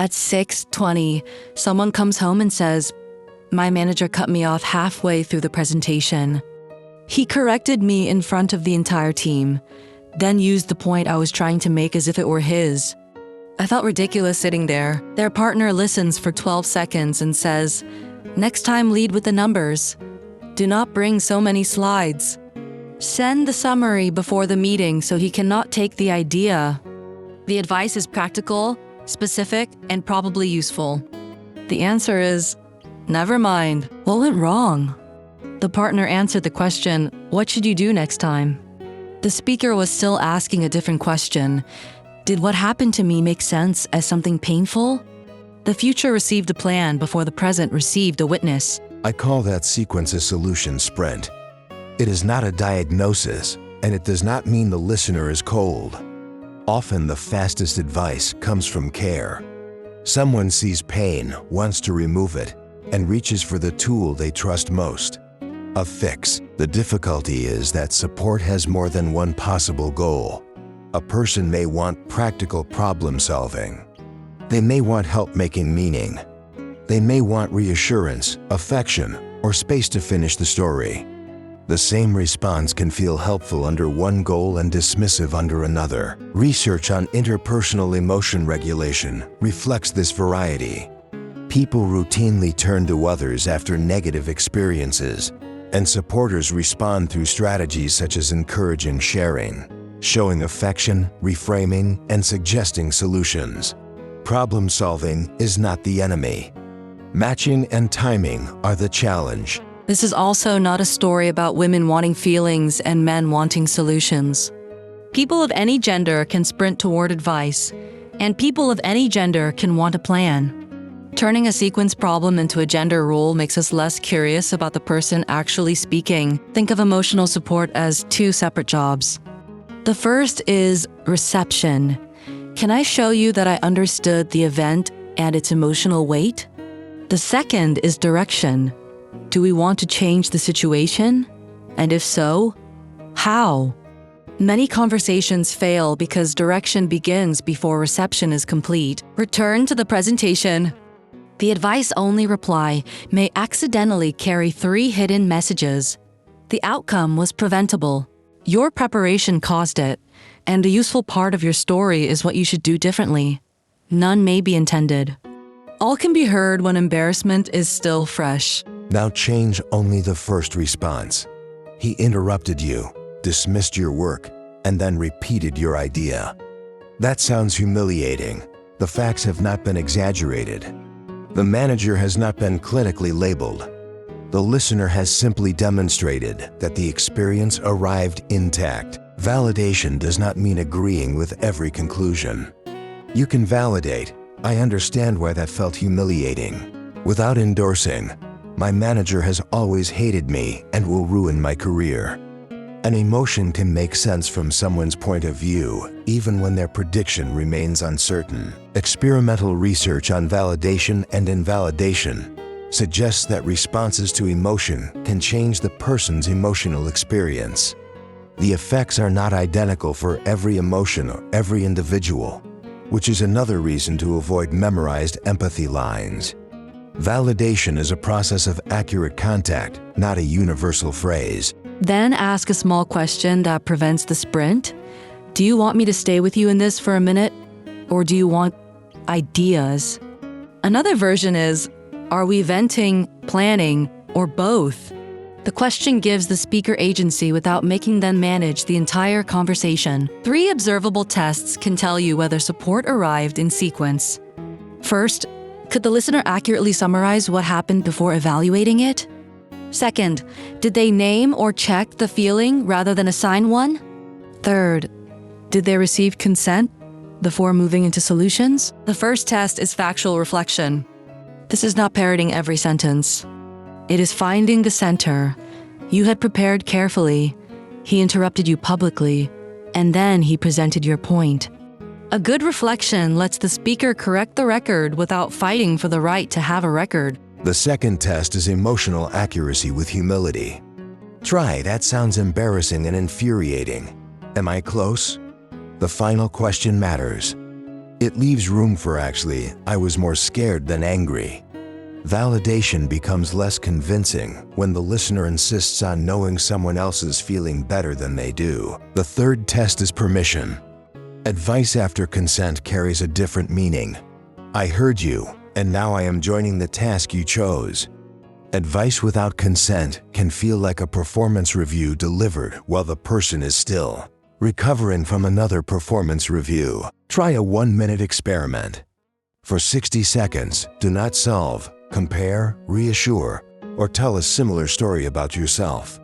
At 6:20, someone comes home and says, "My manager cut me off halfway through the presentation. He corrected me in front of the entire team, then used the point I was trying to make as if it were his." I felt ridiculous sitting there. Their partner listens for 12 seconds and says, "Next time lead with the numbers. Do not bring so many slides. Send the summary before the meeting so he cannot take the idea." The advice is practical, specific, and probably useful. The answer is, never mind. What went wrong? The partner answered the question, "What should you do next time?" The speaker was still asking a different question. Did what happened to me make sense as something painful? The future received a plan before the present received a witness. I call that sequence a solution sprint. It is not a diagnosis, and it does not mean the listener is cold. Often the fastest advice comes from care. Someone sees pain, wants to remove it, and reaches for the tool they trust most: a fix. The difficulty is that support has more than one possible goal. A person may want practical problem solving. They may want help making meaning. They may want reassurance, affection, or space to finish the story. The same response can feel helpful under one goal and dismissive under another. Research on interpersonal emotion regulation reflects this variety. People routinely turn to others after negative experiences, and supporters respond through strategies such as encouraging sharing, showing affection, reframing, and suggesting solutions. Problem solving is not the enemy. Matching and timing are the challenge. This is also not a story about women wanting feelings and men wanting solutions. People of any gender can sprint toward advice, and people of any gender can want a plan. Turning a sequence problem into a gender rule makes us less curious about the person actually speaking. Think of emotional support as two separate jobs. The first is reception. Can I show you that I understood the event and its emotional weight? The second is direction. Do we want to change the situation? And if so, how? Many conversations fail because direction begins before reception is complete. Return to the presentation. The advice-only reply may accidentally carry 3 hidden messages. The outcome was preventable. Your preparation caused it, and a useful part of your story is what you should do differently. None may be intended. All can be heard when embarrassment is still fresh. Now change only the first response. He interrupted you, dismissed your work, and then repeated your idea. That sounds humiliating. The facts have not been exaggerated. The manager has not been clinically labeled. The listener has simply demonstrated that the experience arrived intact. Validation does not mean agreeing with every conclusion. You can validate, "I understand why that felt humiliating," without endorsing, "My manager has always hated me and will ruin my career." An emotion can make sense from someone's point of view, even when their prediction remains uncertain. Experimental research on validation and invalidation suggests that responses to emotion can change the person's emotional experience. The effects are not identical for every emotion or every individual, which is another reason to avoid memorized empathy lines. Validation is a process of accurate contact, not a universal phrase. Then ask a small question that prevents the sprint. Do you want me to stay with you in this for a minute? Or do you want ideas? Another version is, are we venting, planning, or both? The question gives the speaker agency without making them manage the entire conversation. 3 observable tests can tell you whether support arrived in sequence. First, could the listener accurately summarize what happened before evaluating it? Second, did they name or check the feeling rather than assign one? Third, did they receive consent before moving into solutions? The first test is factual reflection. This is not parroting every sentence. It is finding the center. You had prepared carefully. He interrupted you publicly, and then he presented your point. A good reflection lets the speaker correct the record without fighting for the right to have a record. The second test is emotional accuracy with humility. Try, "That sounds embarrassing and infuriating. Am I close?" The final question matters. It leaves room for actually, I was more scared than angry. Validation becomes less convincing when the listener insists on knowing someone else is feeling better than they do. The third test is permission. Advice after consent carries a different meaning. I heard you, and now I am joining the task you chose. Advice without consent can feel like a performance review delivered while the person is still recovering from another performance review. Try a 1-minute experiment. For 60 seconds, do not solve, compare, reassure, or tell a similar story about yourself.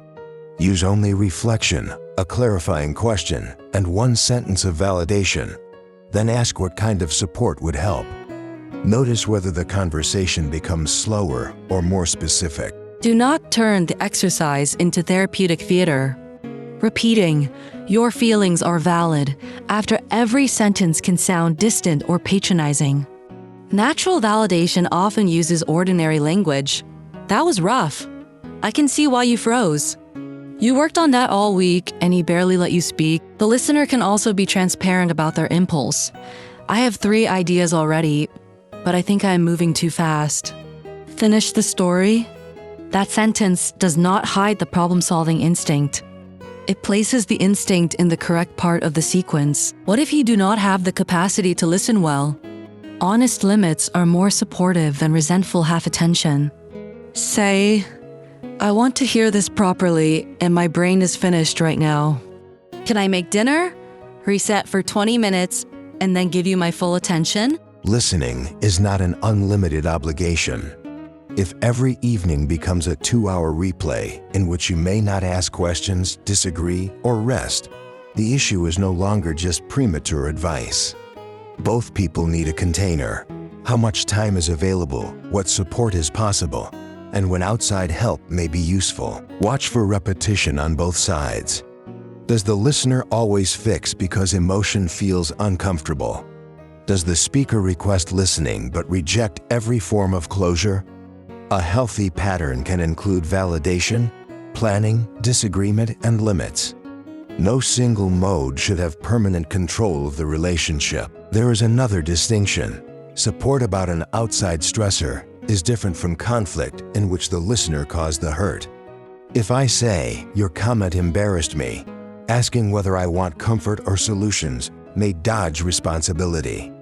Use only reflection, a clarifying question, and 1 sentence of validation. Then ask what kind of support would help. Notice whether the conversation becomes slower or more specific. Do not turn the exercise into therapeutic theater. Repeating, "Your feelings are valid," after every sentence can sound distant or patronizing. Natural validation often uses ordinary language. "That was rough. I can see why you froze. You worked on that all week and he barely let you speak." The listener can also be transparent about their impulse. "I have 3 ideas already, but I think I'm moving too fast." Finish the story. That sentence does not hide the problem-solving instinct. It places the instinct in the correct part of the sequence. What if you do not have the capacity to listen well? Honest limits are more supportive than resentful half-attention. Say, "I want to hear this properly, and my brain is finished right now. Can I make dinner? Reset for 20 minutes, and then give you my full attention?" Listening is not an unlimited obligation. If every evening becomes a 2-hour replay in which you may not ask questions, disagree, or rest, the issue is no longer just premature advice. Both people need a container. How much time is available, what support is possible, and when outside help may be useful. Watch for repetition on both sides. Does the listener always fix because emotion feels uncomfortable? Does the speaker request listening but reject every form of closure? A healthy pattern can include validation, planning, disagreement, and limits. No single mode should have permanent control of the relationship. There is another distinction. Support about an outside stressor is different from conflict in which the listener caused the hurt. If I say, "Your comment embarrassed me," asking whether I want comfort or solutions may dodge responsibility.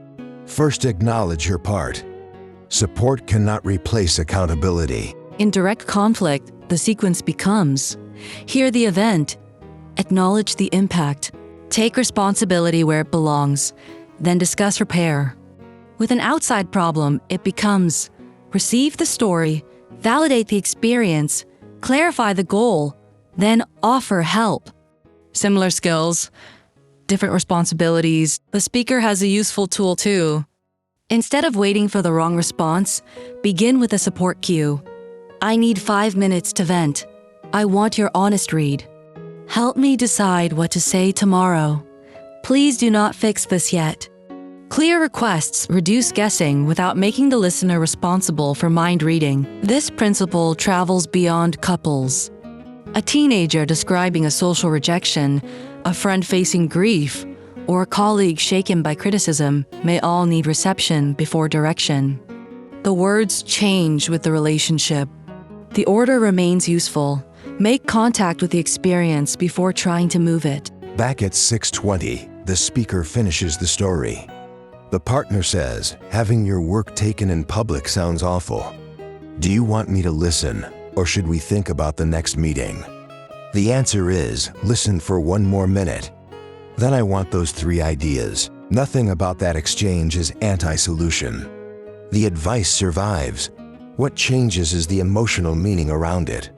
First, acknowledge your part. Support cannot replace accountability. In direct conflict, the sequence becomes: hear the event, acknowledge the impact, take responsibility where it belongs, then discuss repair. With an outside problem, it becomes: receive the story, validate the experience, clarify the goal, then offer help. Similar skills, different responsibilities. The speaker has a useful tool too. Instead of waiting for the wrong response, begin with a support cue. "I need 5 minutes to vent. I want your honest read. Help me decide what to say tomorrow. Please do not fix this yet." Clear requests reduce guessing without making the listener responsible for mind reading. This principle travels beyond couples. A teenager describing a social rejection, a friend facing grief, or a colleague shaken by criticism may all need reception before direction. The words change with the relationship. The order remains useful. Make contact with the experience before trying to move it. Back at 6:20, the speaker finishes the story. The partner says, "Having your work taken in public sounds awful. Do you want me to listen, or should we think about the next meeting?" The answer is, listen for 1 more minute. Then I want those 3 ideas. Nothing about that exchange is anti-solution. The advice survives. What changes is the emotional meaning around it.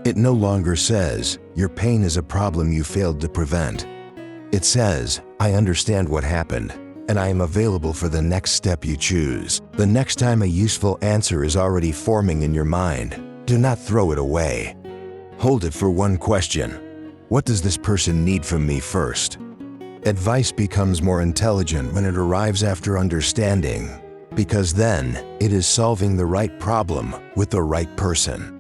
It no longer says, "Your pain is a problem you failed to prevent." It says, "I understand what happened, and I am available for the next step you choose." The next time a useful answer is already forming in your mind, do not throw it away. Hold it for 1 question. What does this person need from me first? Advice becomes more intelligent when it arrives after understanding, because then it is solving the right problem with the right person.